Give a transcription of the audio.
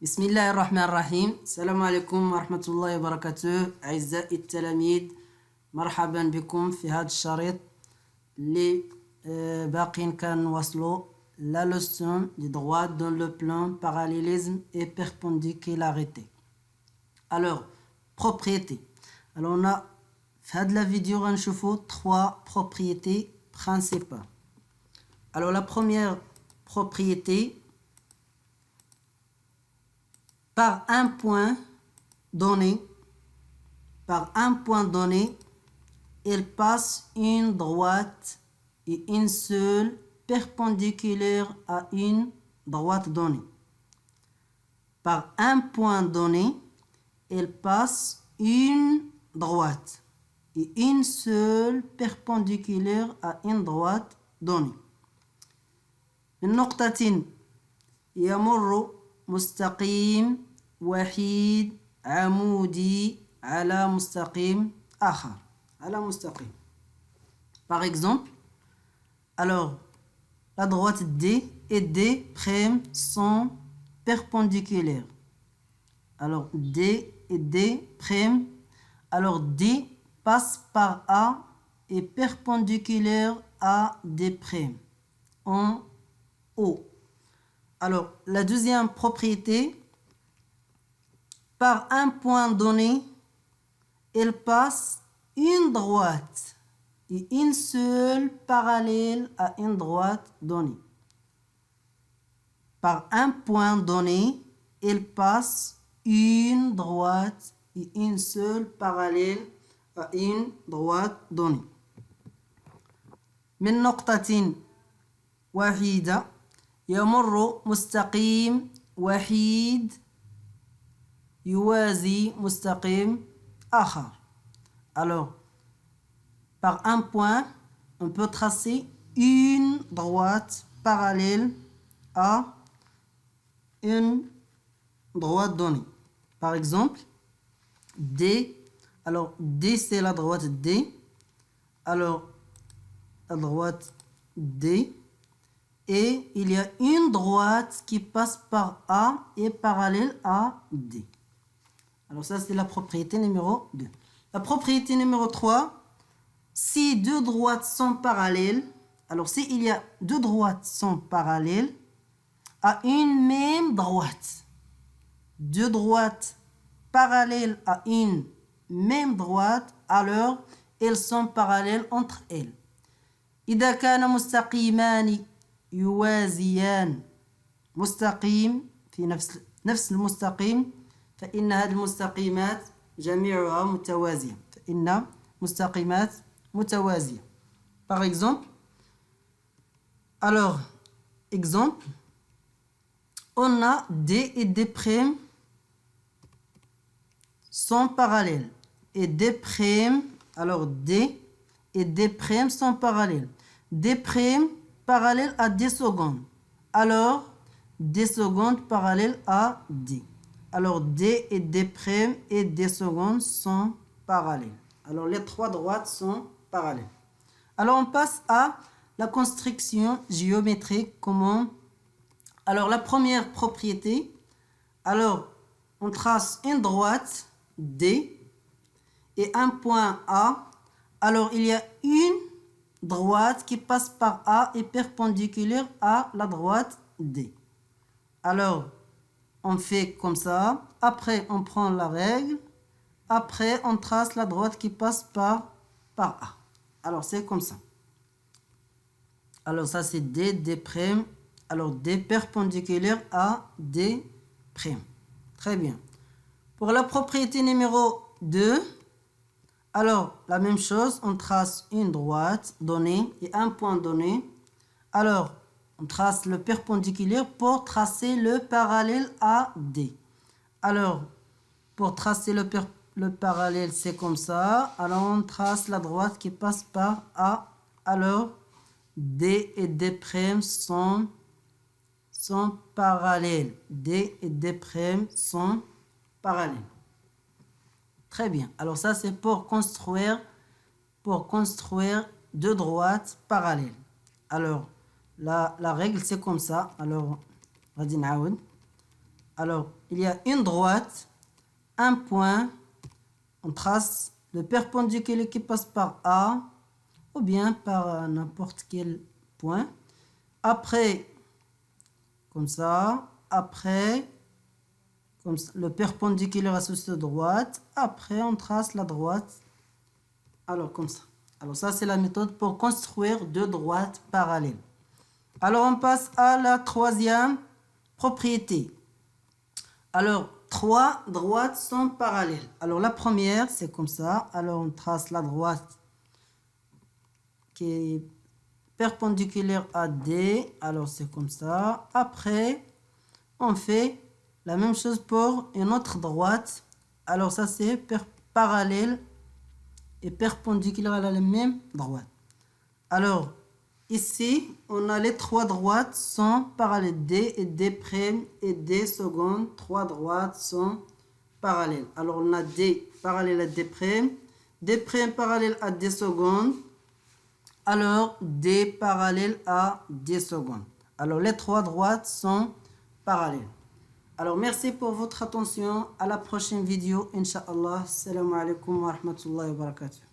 بسم الله الرحمن الرحيم. السلام عليكم ورحمة الله وبركاته أعزائي التلاميذ، مرحبا بكم في هذا الشريط اللي باقين كنواصلوا la leçon du droit dans le plan parallélisme et perpendicularité. Alors, propriété. Alors on a في هذه la vidéo غنشوفوا trois propriétés principales. Alors la première propriété, par un point donné, il passe une droite et une seule perpendiculaire à une droite donnée. Par un point donné, il passe une droite et une seule perpendiculaire à une droite donnée. من نقطة يمر مستقيم وحيد عمودي على مستقيم آخر على مستقيم. Par exemple, alors la droite D et D' sont perpendiculaires. Alors D et D', alors D passe par A et perpendiculaire à D' en haut. Alors, la deuxième propriété, par un point donné, il passe une droite et une seule parallèle à une droite donnée. Par un point donné, il passe une droite et une seule parallèle à une droite donnée. من نقطة واحدة يمر مستقيم وحيد يوازي مستقيم آخر. Alors, par un point, on peut tracer une droite parallèle à une droite donnée. Par exemple, D. Alors, D, c'est la droite D. Alors, la droite D. Et il y a une droite qui passe par A et parallèle à D. Alors ça, c'est la propriété numéro 2. La propriété numéro 3, si deux droites sont parallèles, alors s'il y a deux droites sont parallèles à une même droite, deux droites parallèles à une même droite, alors elles sont parallèles entre elles. إذا كان مستقيمان يوازيان مستقيم في نفس المستقيم فإن هذه المستقيمات جميعها متوازية. فإن مستقيمات متوازية. Par exemple, alors, exemple, on a D et D' sont parallèles. Et D', alors D et D' sont parallèles. D' parallèle à D secondes. Alors, D secondes parallèle à D. Alors, D et D' et D secondes sont parallèles. Alors, les trois droites sont parallèles. Alors, on passe à la construction géométrique. Comment? Alors, la première propriété. Alors, on trace une droite D et un point A. Alors, il y a une droite qui passe par A et perpendiculaire à la droite D. Alors, on fait comme ça. Après, on prend la règle. Après, on trace la droite qui passe par A. Alors, c'est comme ça. Alors, ça, c'est D, D'. Alors, D perpendiculaire à D'. Très bien. Pour la propriété numéro 2, alors, la même chose, on trace une droite donnée et un point donné. Alors, on trace le perpendiculaire pour tracer le parallèle à D. Alors, pour tracer le parallèle, c'est comme ça. Alors, on trace la droite qui passe par A. Alors, D et D' sont parallèles. D et D' sont parallèles. Très bien. Alors ça, c'est pour construire deux droites parallèles. Alors, la règle, c'est comme ça. Alors, غادي نعاود. Alors, il y a une droite, un point, on trace le perpendiculaire qui passe par A, ou bien par n'importe quel point. Après, comme ça, après, comme ça, le perpendiculaire associé à droite, après on trace la droite, alors comme ça. Alors ça c'est la méthode pour construire deux droites parallèles. Alors on passe à la troisième propriété. Alors, trois droites sont parallèles. Alors la première c'est comme ça, alors on trace la droite qui est perpendiculaire à D, alors c'est comme ça. Après, on fait la même chose pour une autre droite. Alors ça c'est parallèle et perpendiculaire à la même droite. Alors ici, on a les trois droites sont parallèles. D et D' et D seconde. Trois droites sont parallèles. Alors on a D parallèle à D', D' parallèle à D seconde. Alors, D parallèle à D secondes. Alors, les trois droites sont parallèles. Alors, merci pour votre attention. À la prochaine vidéo, Inch'Allah. Salam alaikum wa rahmatullahi wa barakatuh.